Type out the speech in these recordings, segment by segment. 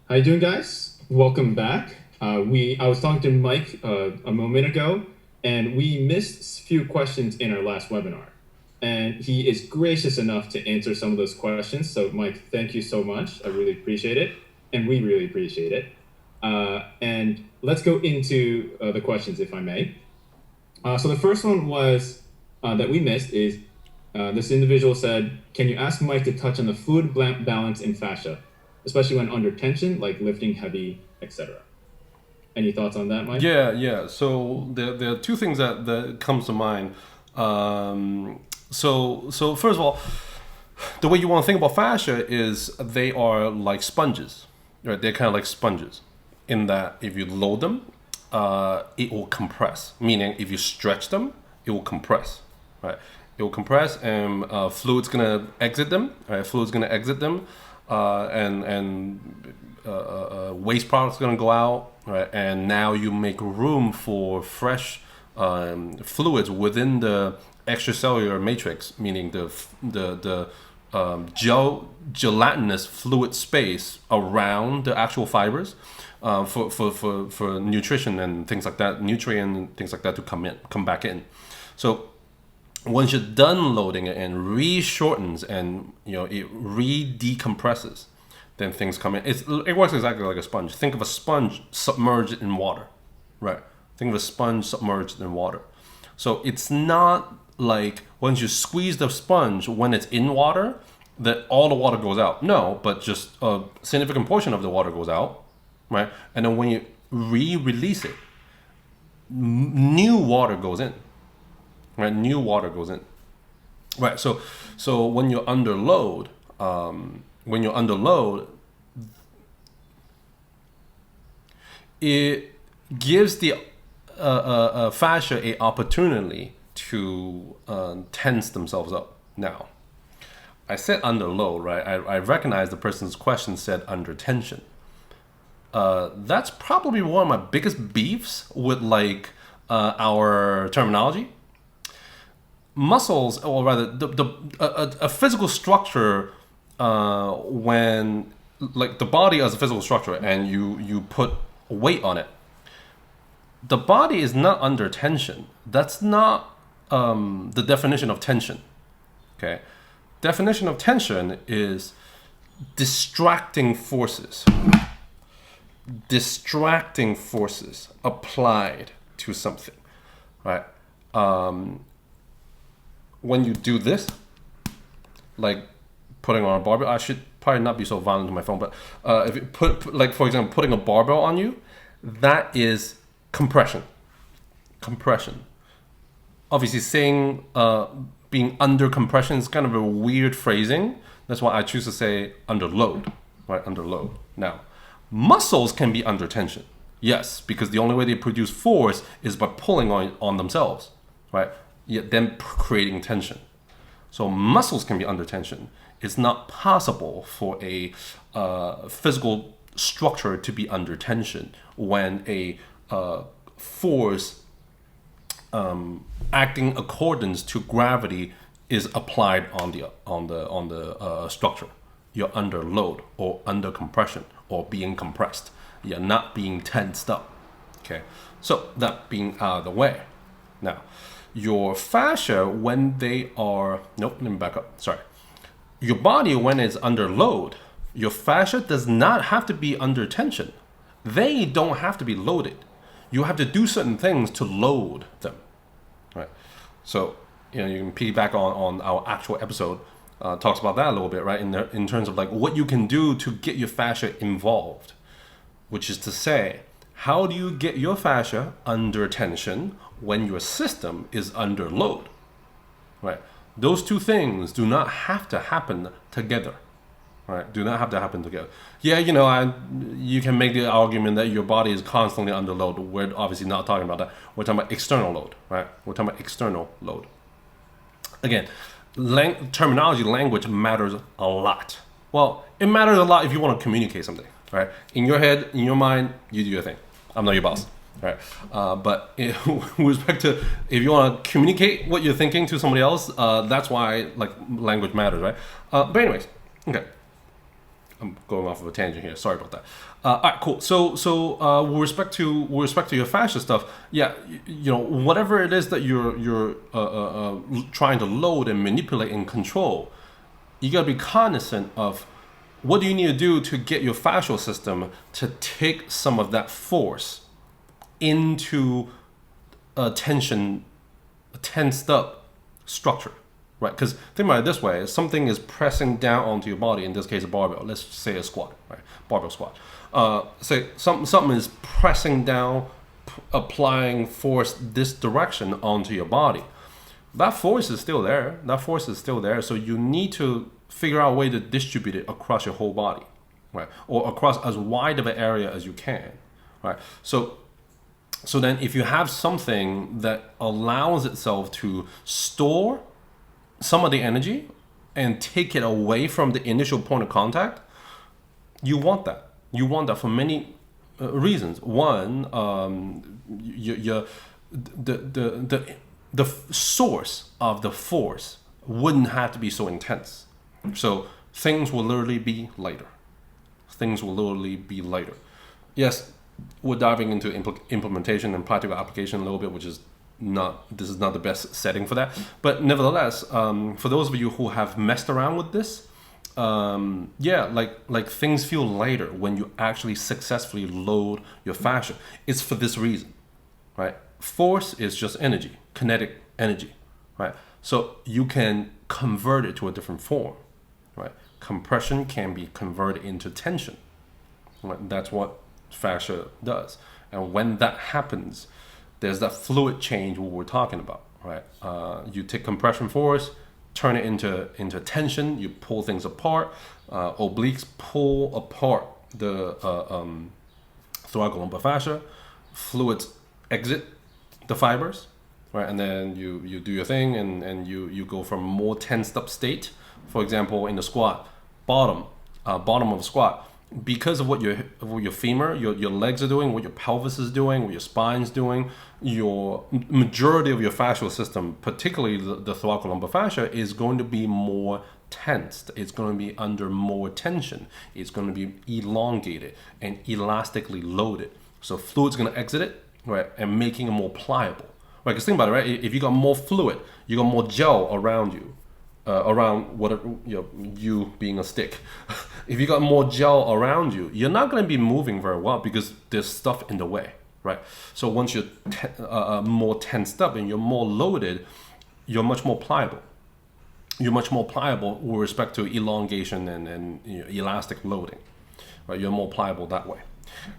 How you doing, guys? Welcome back. I was talking to Mike a moment ago, and we missed a few questions in our last webinar. And he is gracious enough to answer some of those questions. So, Mike, thank you so much. I really appreciate it, and we really appreciate it. And let's go into the questions, if I may. So the first one was that we missed is this individual said, "Can you ask Mike to touch on the fluid balance in fascia, especially when under tension, like lifting heavy, etc." Any thoughts on that, Mike? Yeah. So there are two things that comes to mind. So first of all, the way you want to think about fascia is they are like sponges, right? They're kind of like sponges, in that if you load them, it will compress. Meaning, if you stretch them, it will compress, right? It will compress, and fluid's gonna exit them. Right? Fluid's gonna exit them, and waste products gonna go out, right? And now you make room for fresh fluids within the extracellular matrix, meaning the gelatinous fluid space around the actual fibers, for nutrition and things like that, nutrient and things like that to come back in. So once you're done loading it and re-shortens and it re-decompresses, then things come in. It works exactly like a sponge. Think of a sponge submerged in water, right? Think of a sponge submerged in water. So it's not like once you squeeze the sponge when it's in water that all the water goes out. No, but just a significant portion of the water goes out, right? And then when you re-release it, new water goes in, right? New water goes in, right? So when you're under load, it gives the fascia a opportunity to tense themselves up. Now, I said under load, right? I recognize the person's question said under tension. That's probably one of my biggest beefs with our terminology. Muscles, or rather, a physical structure, when like the body as a physical structure, and you put weight on it, the body is not under tension. That's not the definition of tension. Okay, definition of tension is distracting forces. Distracting forces applied to something, right? When you do this, like putting on a barbell, I should probably not be so violent to my phone, but if you put, like, for example, putting a barbell on you, that is compression. Compression. Obviously, saying being under compression is kind of a weird phrasing. That's why I choose to say under load, right? Under load. Now, muscles can be under tension. Yes, because the only way they produce force is by pulling on themselves, right? Yet then creating tension. So muscles can be under tension. It's not possible for a physical structure to be under tension when a force acting accordance to gravity is applied on the structure. You're under load or under compression or being compressed. You're not being tensed up. Okay, so that being out of the way. Now, your fascia, when they are let me back up. Sorry. Your body, when it's under load, your fascia does not have to be under tension. They don't have to be loaded. You have to do certain things to load them, right? So you can piggyback on our actual episode, talks about that a little bit, right? In terms of like what you can do to get your fascia involved, which is to say, how do you get your fascia under tension when your system is under load, right? Those two things do not have to happen together, right? Do not have to happen together. Yeah, you can make the argument that your body is constantly under load. We're obviously not talking about that. We're talking about external load, right? We're talking about external load. Again, terminology, language matters a lot. Well, it matters a lot if you want to communicate something, right? In your head, in your mind, you do your thing. I'm not your boss, right? But with respect to if you want to communicate what you're thinking to somebody else, that's why like language matters, right? But anyways, okay. I'm going off of a tangent here. Sorry about that. All right, cool. So with respect to your fascia stuff, yeah, whatever it is that you're trying to load and manipulate and control, you gotta be cognizant of what do you need to do to get your fascial system to take some of that force into a tensed up structure, right? Because think about it this way: if something is pressing down onto your body, in this case a barbell, let's say a squat, right? Barbell squat. Say something is pressing down, applying force this direction onto your body. That force is still there. So you need to figure out a way to distribute it across your whole body, right? Or across as wide of an area as you can, right? So then if you have something that allows itself to store some of the energy and take it away from the initial point of contact, you want that. You want that for many reasons. One, the source of the force wouldn't have to be so intense. So things will literally be lighter. Yes, we're diving into implementation and practical application a little bit, which is this is not the best setting for that. But nevertheless, for those of you who have messed around with this, like things feel lighter when you actually successfully load your fascia. It's for this reason, right? Force is just energy, kinetic energy, right? So you can convert it to a different form, right? Compression can be converted into tension, right? That's what fascia does. And when that happens, there's that fluid change what we're talking about, right? You take compression force, turn it into tension, you pull things apart. Obliques pull apart the thoracolumbar fascia, fluids exit the fibers, right? And then you do your thing and you go from more tensed up state. For example, in the squat, bottom of the squat, because of what your femur, your legs are doing, what your pelvis is doing, what your spine's doing, your majority of your fascial system, particularly the thoracolumbar fascia, is going to be more tensed. It's going to be under more tension. It's going to be elongated and elastically loaded. So fluid's going to exit it, right, and making it more pliable. Right? Because think about it, right? If you got more fluid, you got more gel around you. Around whatever, you being a stick. If you got more gel around you, you're not going to be moving very well because there's stuff in the way, right? So once you're more tensed up and you're more loaded, you're much more pliable. You're much more pliable with respect to elongation and elastic loading, right? You're more pliable that way,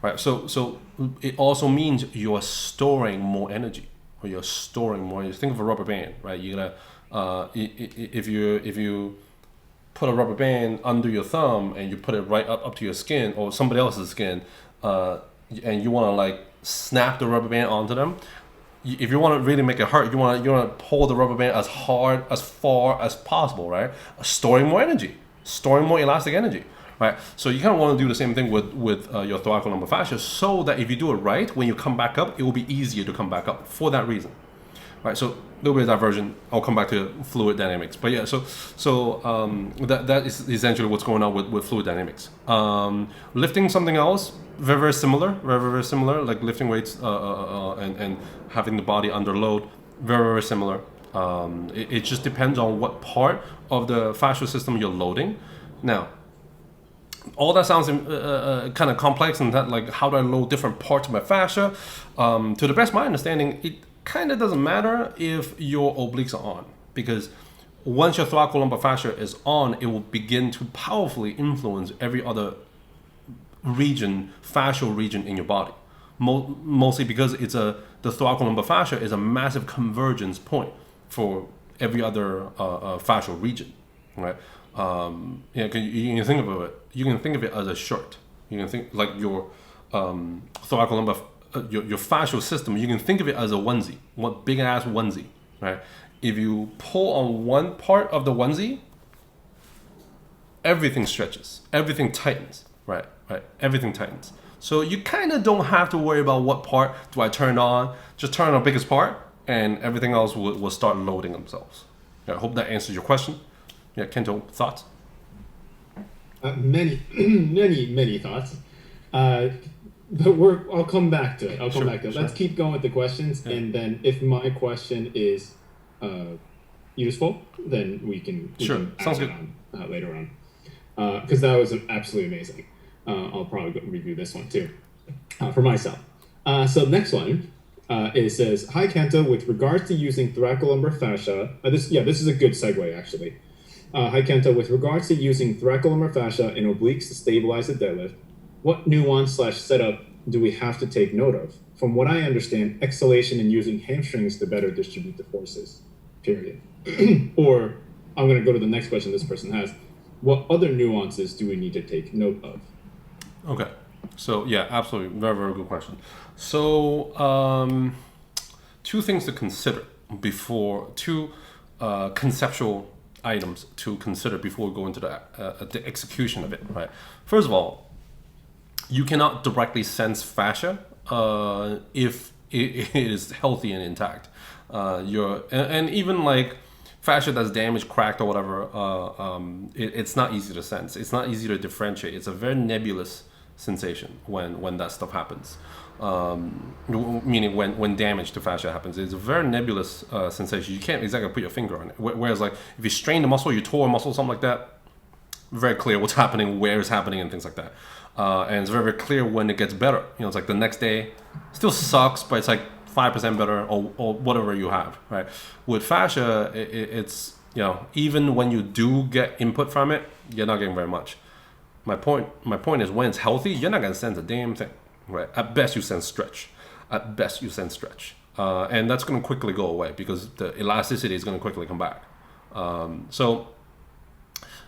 right? So it also means you're storing more energy, or you're storing more. You think of a rubber band, right? You're gonna if you put a rubber band under your thumb and you put it right up to your skin or somebody else's skin, and you want to like snap the rubber band onto them, if you want to really make it hurt, you want to pull the rubber band as hard, as far as possible, right? Storing more energy, storing more elastic energy, right? So you kind of want to do the same thing with your thoracolumbar fascia, so that if you do it right, when you come back up, it will be easier to come back up for that reason. Right, so a little bit of diversion. I'll come back to fluid dynamics, but yeah, so that is essentially what's going on with fluid dynamics. Lifting something else, very similar, like lifting weights and having the body under load, very similar. It just depends on what part of the fascial system you're loading. Now, all that sounds kind of complex, and that like how do I load different parts of my fascia? To the best of my understanding, it kind of doesn't matter if your obliques are on, because once your thoracolumbar fascia is on, it will begin to powerfully influence every other region, fascial region in your body. Mostly because the thoracolumbar fascia is a massive convergence point for every other fascial region, right? You can think of it. You can think of it as a shirt. You can think like your thoracolumbar. Your fascial system, you can think of it as a onesie, one big ass onesie, right? If you pull on one part of the onesie, everything stretches, everything tightens, right? Everything tightens. So you kind of don't have to worry about what part do I turn on. Just turn on the biggest part, and everything else will start loading themselves. I hope that answers your question. Yeah, Kento, thoughts? Many, many thoughts. Uh, but I'll come back to it. I'll come back to it. Sure. Let's keep going with the questions, and then if my question is useful, then we Sure. can Sounds add good. it on later on. Because that was absolutely amazing. I'll probably go review this one too for myself. So next one, it says, "Hi Kento, with regards to using thoracolumbar fascia, this is a good segue actually. Hi Kento, with regards to using thoracolumbar fascia in obliques to stabilize the deadlift, what nuance/setup do we have to take note of? From what I understand, exhalation and using hamstrings to better distribute the forces. Period." Or I'm going to go to the next question this person has. What other nuances do we need to take note of? Okay. So yeah, absolutely, very very good question. So two things to consider before two conceptual items to consider before we go into the execution of it. Right. First of all, you cannot directly sense fascia if it is healthy and intact. And even like fascia that's damaged, cracked, or whatever, it's not easy to sense. It's not easy to differentiate. It's a very nebulous sensation when that stuff happens. Meaning when damage to fascia happens, it's a very nebulous sensation. You can't exactly put your finger on it. Whereas like if you strain the muscle, you tore a muscle, something like that, very clear what's happening, where it's happening, and things like that. And it's very, very clear when it gets better. You know, it's like the next day, still sucks, but it's like 5% better, or whatever you have, right? With fascia, it's, you know, even when you do get input from it, you're not getting very much. My point is, when it's healthy, you're not gonna sense a damn thing, right? At best, you sense stretch. And that's gonna quickly go away because the elasticity is gonna quickly come back. So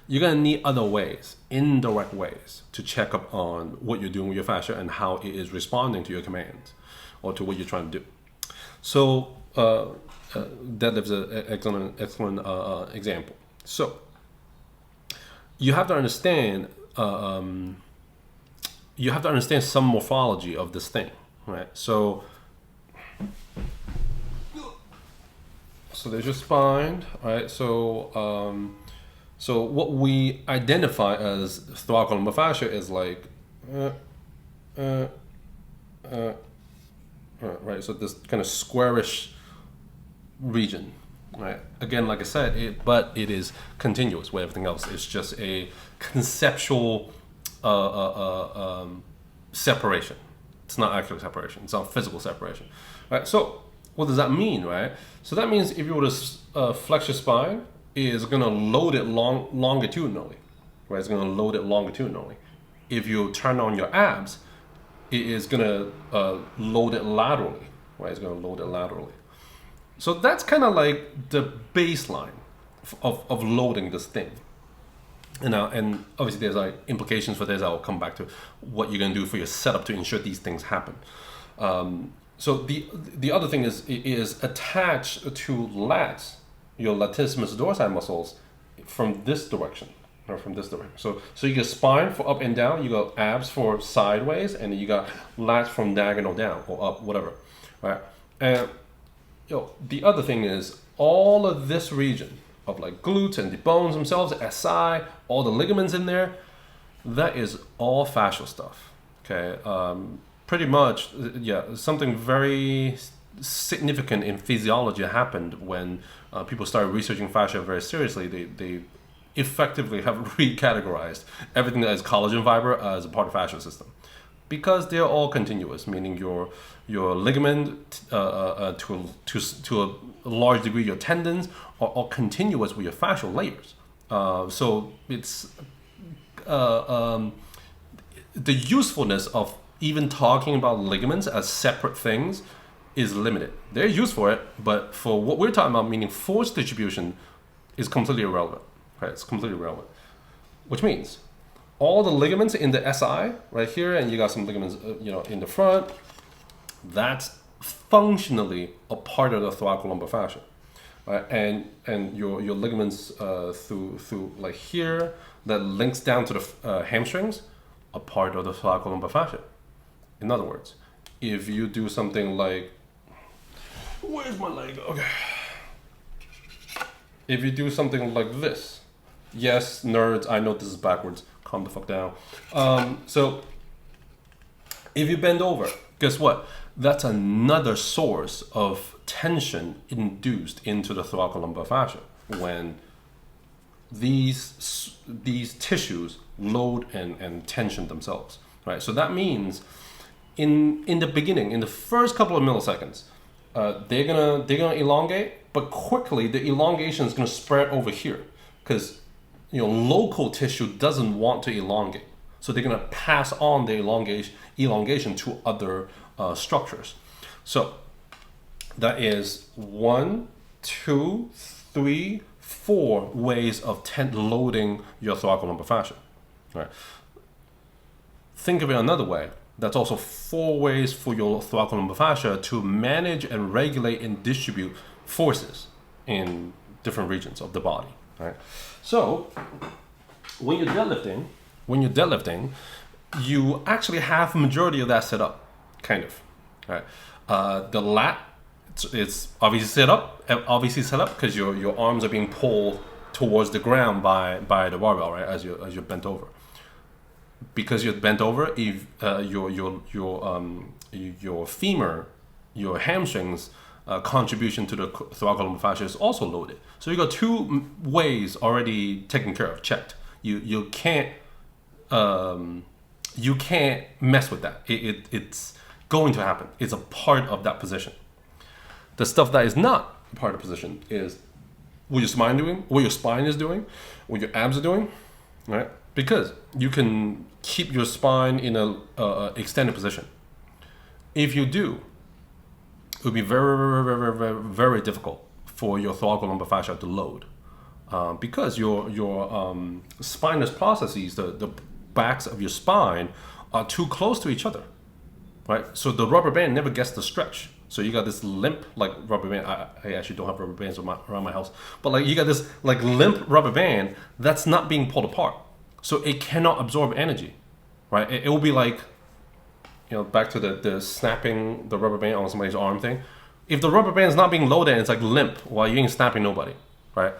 you're gonna need other ways, indirect ways, to check up on what you're doing with your fascia and how it is responding to your commands or to what you're trying to do. So deadlift's an excellent example. So you have to understand some morphology of this thing, right? So there's your spine, right? So what we identify as thoracolumbar fascia is like, right? So this kind of squarish region, right? Again, like I said, but it is continuous with everything else. It's just a conceptual separation. It's not actual separation. It's not physical separation, right? So what does that mean, right? So that means if you were to flex your spine, is going to load it longitudinally, right? It's going to load it longitudinally. If you turn on your abs, it is going to load it laterally, right? It's going to load it laterally. So that's kind of like the baseline of loading this thing. And obviously there's like implications for this. I'll come back to what you're going to do for your setup to ensure these things happen. So the other thing is attached to lats, your latissimus dorsi muscles, from this direction or from this direction. So you got spine for up and down, you got abs for sideways, and you got lats from diagonal down or up, whatever, right? And the other thing is all of this region of like glutes and the bones themselves, SI, all the ligaments in there, that is all fascial stuff. Okay, pretty much, yeah. Something very significant in physiology happened when people started researching fascia very seriously. They effectively have recategorized everything that is collagen fiber as a part of fascia system, because they're all continuous, meaning your ligament to a large degree, your tendons are all continuous with your fascial layers. So it's the usefulness of even talking about ligaments as separate things is limited. They're used for it, but for what we're talking about, meaning force distribution, is completely irrelevant. Right? It's completely irrelevant. Which means all the ligaments in the SI right here, and you got some ligaments, in the front. That's functionally a part of the thoracolumbar fascia, right? And your ligaments through like here that links down to the hamstrings, a part of the thoracolumbar fascia. In other words, if you do something like, where's my leg? Okay. If you do something like this, yes, nerds, I know this is backwards. calm the fuck down. So if you bend over, guess what? That's another source of tension induced into the thoracolumbar fascia when these tissues load and tension themselves, right? So that means in the beginning, in the first couple of milliseconds, they're gonna elongate, but quickly the elongation is gonna spread over here because local tissue doesn't want to elongate, so they're gonna pass on the elongation to other structures. So that is 1, 2, 3, 4 ways of loading your thoracolumbar fascia. Right. Think of it another way. That's also 4 ways for your thoracolumbar fascia to manage and regulate and distribute forces in different regions of the body. Right. So when you're deadlifting, you actually have the majority of that set up, kind of. Right. The lat, it's obviously set up because your arms are being pulled towards the ground by the barbell, right? As you're bent over. Because you're bent over, if your femur, your hamstrings contribution to the thoracolumbar fascia is also loaded. So you got 2 ways already taken care of, checked. You can't mess with that. It's going to happen. It's a part of that position. The stuff that is not part of the position is what your spine doing, what your spine is doing, what your abs are doing, right? Because you can keep your spine in a extended position. If you do, it would be very, very, very, very, very difficult for your thoracolumbar fascia to load, because your spinous processes, the backs of your spine, are too close to each other, right? So the rubber band never gets to stretch. So you got this limp like rubber band. I actually don't have rubber bands around my house, but like you got this like limp rubber band that's not being pulled apart, so it cannot absorb energy, right? It will be like, back to the snapping the rubber band on somebody's arm thing. If the rubber band is not being loaded, it's like limp. Well, you ain't snapping nobody, right?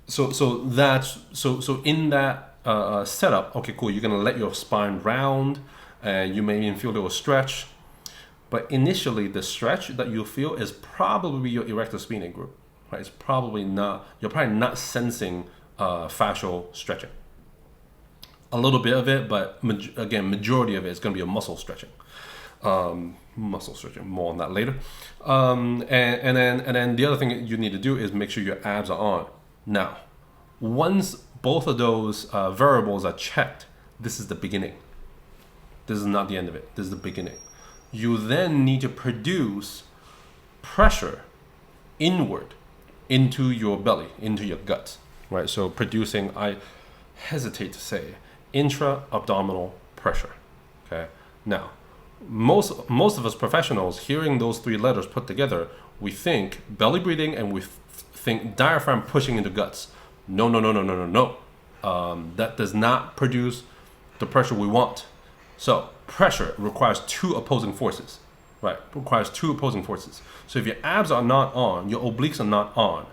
So in that setup, okay, cool. You're gonna let your spine round, and you may even feel a little stretch. But initially, the stretch that you feel is probably your erector spinae group, right? It's probably not. You're probably not sensing fascial stretching. A little bit of it, but again, majority of it is going to be a muscle stretching. More on that later. And then the other thing you need to do is make sure your abs are on. Now, once both of those variables are checked, this is the beginning. This is not the end of it. This is the beginning. You then need to produce pressure inward into your belly, into your gut, right? So producing, I hesitate to say, intra-abdominal pressure, okay? Now, most of us professionals, hearing those 3 letters put together, we think belly breathing and we think diaphragm pushing into guts. No. That does not produce the pressure we want. So pressure requires 2 opposing forces, right? Requires 2 opposing forces. So if your abs are not on, your obliques are not on,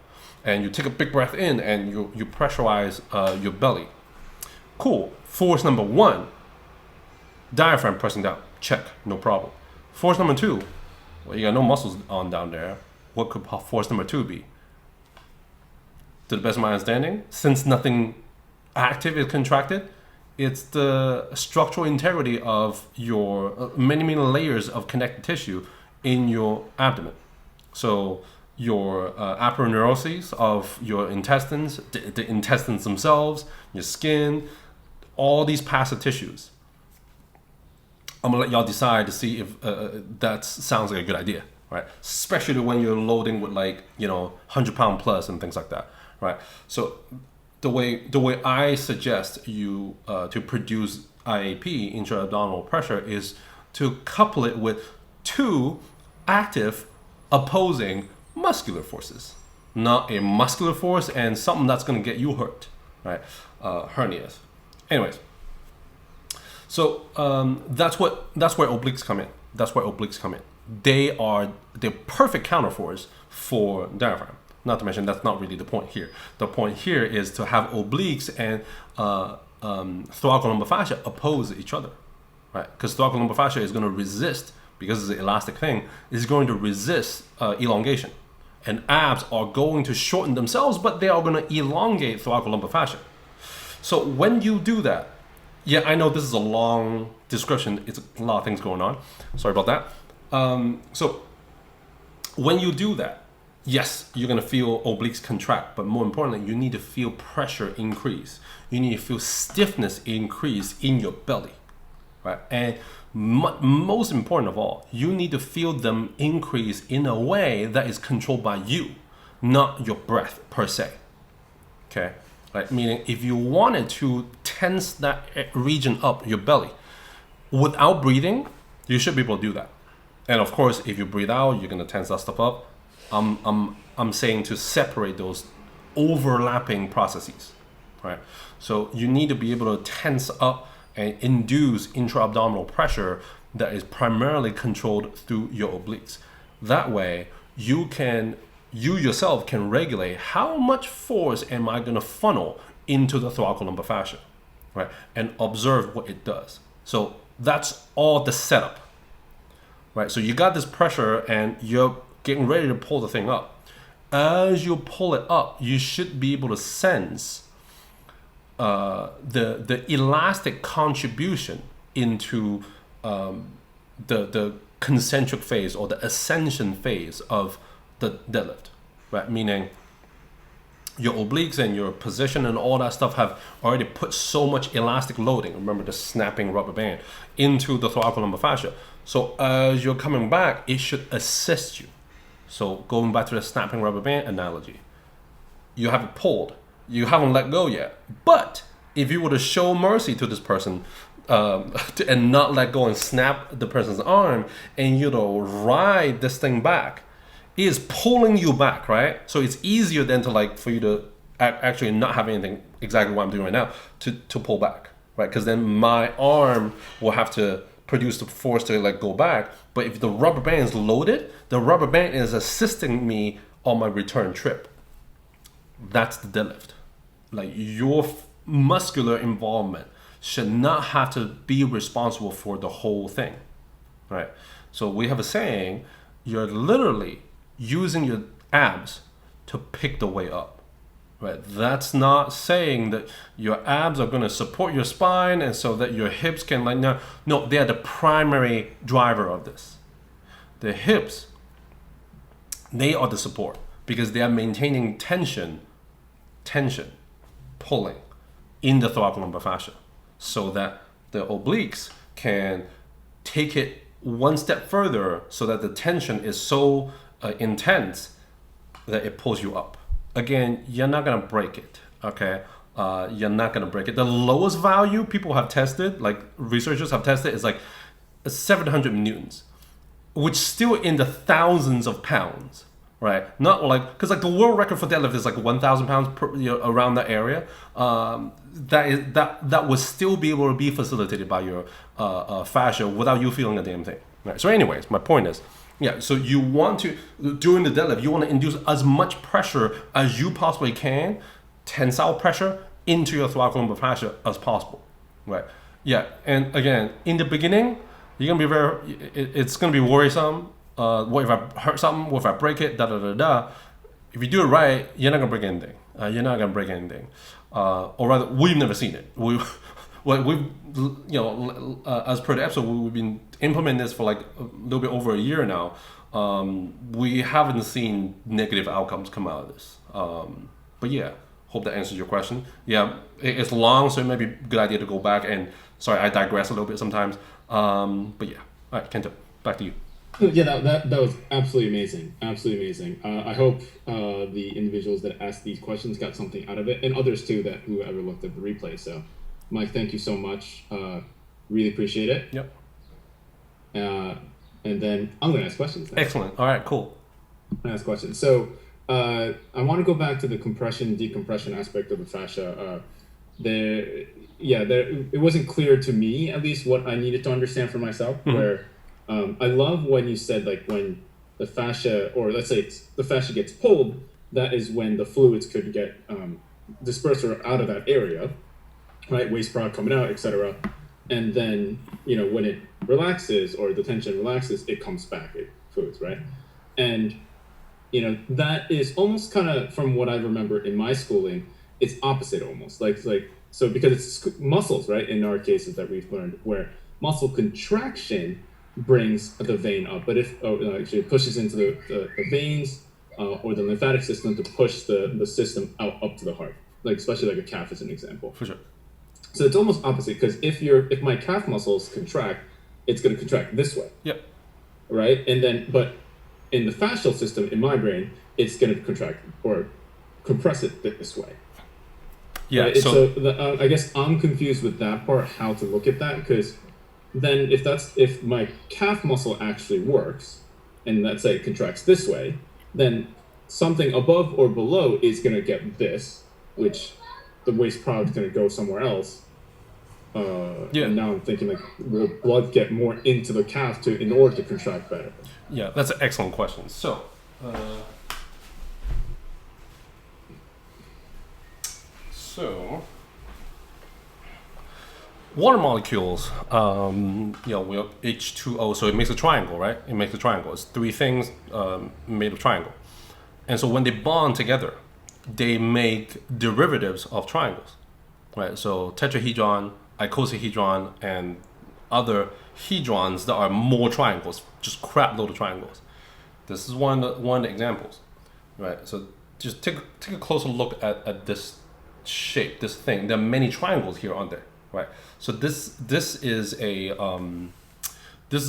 and you take a big breath in and you pressurize your belly, cool. Force number 1, diaphragm pressing down, check, no problem. Force number 2, well, you got no muscles on down there. What could force number 2 be? To the best of my understanding, since nothing active is contracted, it's the structural integrity of your many layers of connective tissue in your abdomen. So your aponeuroses of your intestines, the intestines themselves, your skin, all these passive tissues. I'm gonna let y'all decide to see if that sounds like a good idea, right? Especially when you're loading with 100-pound plus and things like that, right? So the way I suggest you to produce IAP, intra-abdominal pressure, is to couple it with 2 active opposing muscular forces, not a muscular force and something that's going to get you hurt, right? Hernias. Anyways, so that's where obliques come in. They're perfect counterforce for diaphragm. Not to mention, that's not really the point here. The point here is to have obliques and thoracolumbar fascia oppose each other, right? Because thoracolumbar fascia is going to resist, because it's an elastic thing, is going to resist elongation. And abs are going to shorten themselves, but they are going to elongate thoracolumbar fascia. So when you do that, yeah, I know this is a long description. It's a lot of things going on. Sorry about that. So when you do that, yes, you're going to feel obliques contract, but more importantly, you need to feel pressure increase. You need to feel stiffness increase in your belly, right? And most important of all, you need to feel them increase in a way that is controlled by you, not your breath per se. Okay, like meaning if you wanted to tense that region up your belly without breathing, you should be able to do that. And of course, if you breathe out, you're gonna tense that stuff up. I'm saying to separate those overlapping processes, right? So you need to be able to tense up and induce intra-abdominal pressure that is primarily controlled through your obliques. That way, you yourself can regulate how much force am I going to funnel into the thoracolumbar fascia, right? And observe what it does. So that's all the setup, right? So you got this pressure and you're getting ready to pull the thing up. As you pull it up, you should be able to sense the elastic contribution into the concentric phase or the ascension phase of the deadlift, right? Meaning your obliques and your position and all that stuff have already put so much elastic loading, remember the snapping rubber band, into the thoracolumbar fascia. So as you're coming back, it should assist you. So going back to the snapping rubber band analogy, you have it pulled, you haven't let go yet. But if you were to show mercy to this person and not let go and snap the person's arm, and you know ride this thing back, it is pulling you back, right? So it's easier than to like for you to actually not have anything exactly what I'm doing right now to pull back, right? Because then my arm will have to produce the force to like go back. But if the rubber band is loaded, the rubber band is assisting me on my return trip. That's the deadlift. Like your muscular involvement should not have to be responsible for the whole thing, right? So we have a saying, you're literally using your abs to pick the way up, right? That's not saying that your abs are going to support your spine and so that your hips can like, no, they are the primary driver of this. The hips, they are the support because they are maintaining tension, pulling in the thoracolumbar fascia so that the obliques can take it one step further so that the tension is so intense that it pulls you up. Again, you're not going to break it, okay? You're not going to break it. The lowest value people have tested, like researchers have tested, is like 700 newtons, which still in the thousands of pounds, right? Not like, because like the world record for deadlift is like 1,000 pounds per, around that area. That would still be able to be facilitated by your fascia without you feeling a damn thing, right? So anyways, my point is, yeah, so you want to, during the deadlift, you want to induce as much pressure as you possibly can, tensile pressure, into your thoracolumbar fascia as possible, right? Yeah, and again, in the beginning, you're going to be it's going to be worrisome. What if I hurt something? What if I break it? If you do it right, you're not going to break anything. You're not going to break anything. Or rather, we've never seen it. As per the episode, we've been implementing this for like a little bit over a year now. We haven't seen negative outcomes come out of this. But yeah, hope that answers your question. Yeah, it's long, so it may be a good idea to go back and, sorry, I digress a little bit sometimes. But yeah, all right, Kento, back to you. Yeah, that was absolutely amazing. Absolutely amazing. I hope the individuals that asked these questions got something out of it, and others too that whoever looked at the replay. So, Mike, thank you so much. Really appreciate it. Yep. And then I'm going to ask questions now. Excellent. All right, cool. I'm going to ask questions. So I want to go back to the compression, decompression aspect of the fascia. It wasn't clear to me, at least, what I needed to understand for myself, where I love when you said, like, when the fascia, or let's say the fascia gets pulled, that is when the fluids could get dispersed or out of that area. right? Waste product coming out, etc. And then, when it relaxes or the tension relaxes, it comes back, it fluids, right? And, that is almost kind of, from what I remember in my schooling, it's opposite almost. So because it's muscles, right? In our cases that we've learned, where muscle contraction brings the vein up, but if actually it pushes into the veins or the lymphatic system to push the system out up to the heart, especially like a calf as an example. For sure. So it's almost opposite, because if my calf muscles contract, it's going to contract this way. Yep. Right, and then but in the fascial system in my brain, it's going to contract or compress it this way. Yeah. Right? So I guess I'm confused with that part, how to look at that, because then if my calf muscle actually works, and let's say it contracts this way, then something above or below is going to get this, which the waste product is going to go somewhere else. And now I'm thinking, will blood get more into the calf in order to contract better? Yeah, that's an excellent question. So, water molecules, we have H2O, so it makes a triangle, right? It makes a triangle. It's three things made of triangle. And so when they bond together, they make derivatives of triangles, right? So tetrahedron, icosahedron, and other hedrons that are more triangles, just crap load of triangles. This is one of the examples, right? So just take a closer look at this shape, this thing. There are many triangles here, aren't there? Right. So this is a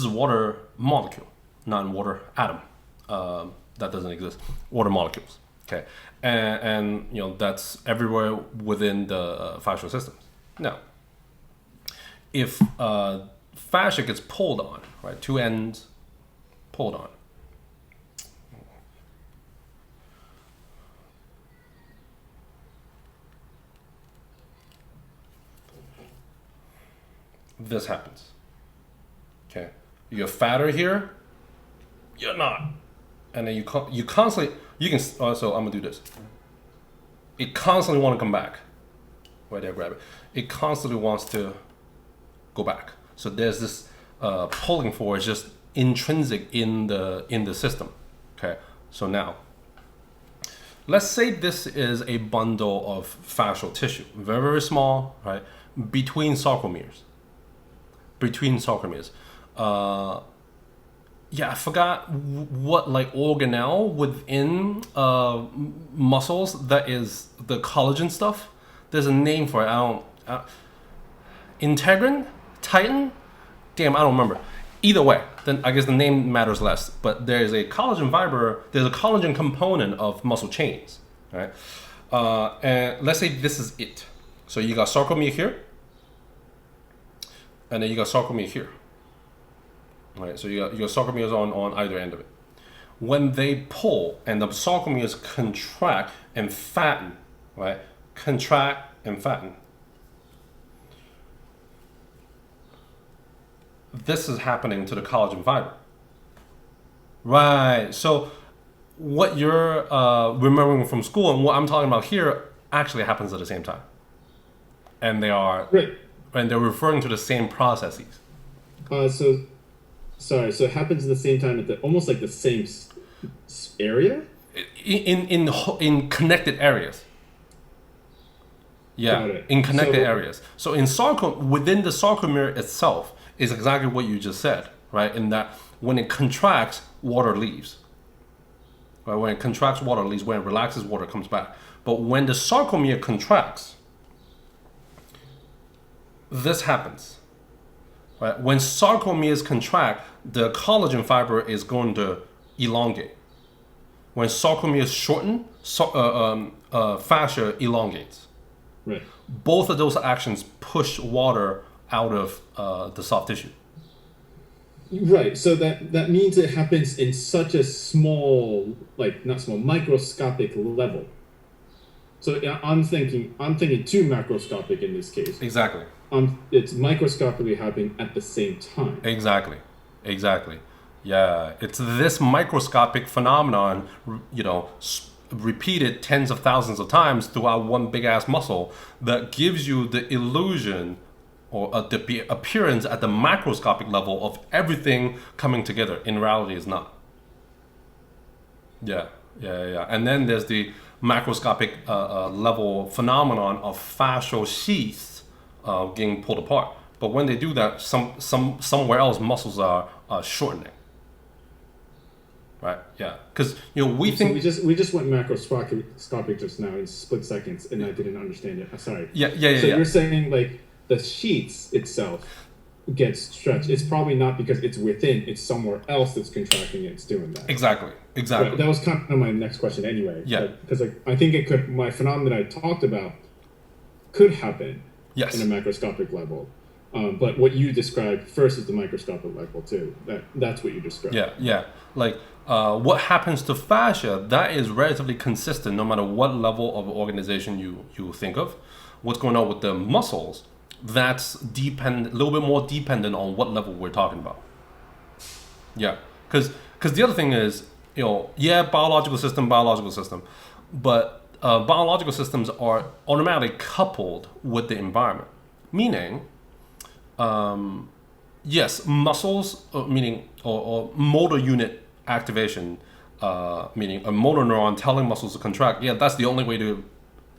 water molecule, not water atom. That doesn't exist. Water molecules. Okay, and that's everywhere within the fascial systems. Now, if fascia gets pulled on, right, two ends pulled on. This happens. Okay, you get fatter here. You're not, and then you constantly so I'm gonna do this. It constantly want to come back. Right there, grab it. It constantly wants to go back. So there's this pulling force just intrinsic in the system. Okay, so now let's say this is a bundle of fascial tissue, very very small, right, between sarcomeres. I forgot what organelle within muscles that is the collagen stuff. There's a name for it. Integrin, titin. Damn, I don't remember. Either way, then I guess the name matters less. But there's a collagen fiber. There's a collagen component of muscle chains, right? And let's say this is it. So you got sarcomere here. And then you got sarcomere here. All right, so you got sarcomeres on either end of it. When they pull and the sarcomeres contract and fatten, right? Contract and fatten. This is happening to the collagen fiber. Right, so what you're remembering from school and what I'm talking about here actually happens at the same time. And they are... Right. And they're referring to the same processes. So it happens at the same time at almost like the same area? In connected areas. Yeah, in connected areas. So within the sarcomere itself is exactly what you just said, right? In that when it contracts, water leaves. Right? When it contracts, water leaves. When it relaxes, water comes back. But when the sarcomere contracts, this happens. Right? When sarcomeres contract, the collagen fiber is going to elongate. When sarcomeres shorten, fascia elongates. Right. Both of those actions push water out of the soft tissue. Right. So that means it happens in such a small, not small, microscopic level. So I'm thinking too macroscopic in this case. Exactly. It's microscopically happening at the same time. Exactly. Yeah, it's this microscopic phenomenon, repeated tens of thousands of times throughout one big ass muscle that gives you the illusion or the appearance at the macroscopic level of everything coming together. In reality, it's not. Yeah. And then there's the macroscopic level phenomenon of fascial sheaths getting pulled apart. But when they do that, somewhere else muscles are shortening. Right? Yeah. Because we think we just went macroscopic just now in split seconds, and I didn't understand it. Sorry. Yeah. So you're saying like the sheets itself gets stretched. It's probably not because it's within. It's somewhere else that's contracting. It's doing that. Exactly. Right, that was kind of my next question anyway. Yeah. Because I think it could. My phenomenon I talked about could happen. Yes. In a macroscopic level. But what you described first is the microscopic level too. That's what you described. Yeah. Like what happens to fascia, that is relatively consistent no matter what level of organization you think of. What's going on with the muscles, that's a little bit more dependent on what level we're talking about. Yeah, because the other thing is, biological system, but biological systems are automatically coupled with the environment. Meaning, yes, muscles, meaning or motor unit activation, meaning a motor neuron telling muscles to contract. Yeah, that's the only way to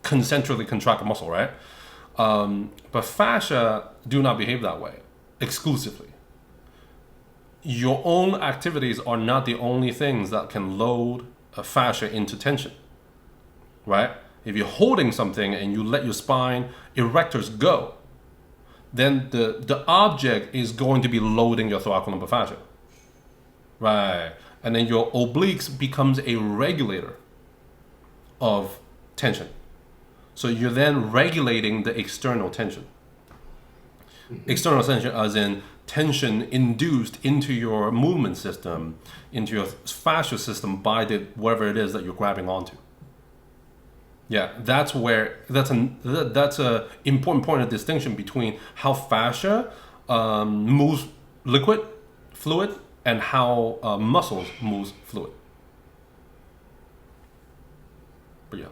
concentrically contract a muscle, right? But fascia do not behave that way exclusively. Your own activities are not the only things that can load a fascia into tension, right? If you're holding something and you let your spine erectors go, then the object is going to be loading your thoracolumbar fascia, right? And then your obliques becomes a regulator of tension. So you're then regulating the external tension. External tension as in tension induced into your movement system, into your fascial system by whatever it is that you're grabbing onto. Yeah, that's a important point of distinction between how fascia moves fluid, and how muscles moves fluid. But yeah.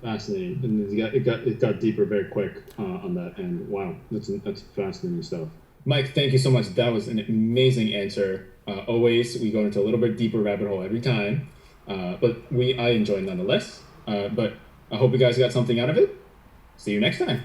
Fascinating, and it got deeper very quick on that end. Wow, that's fascinating stuff. Mike, thank you so much. That was an amazing answer. Always, we go into a little bit deeper rabbit hole every time, but I enjoy nonetheless. But I hope you guys got something out of it. See you next time.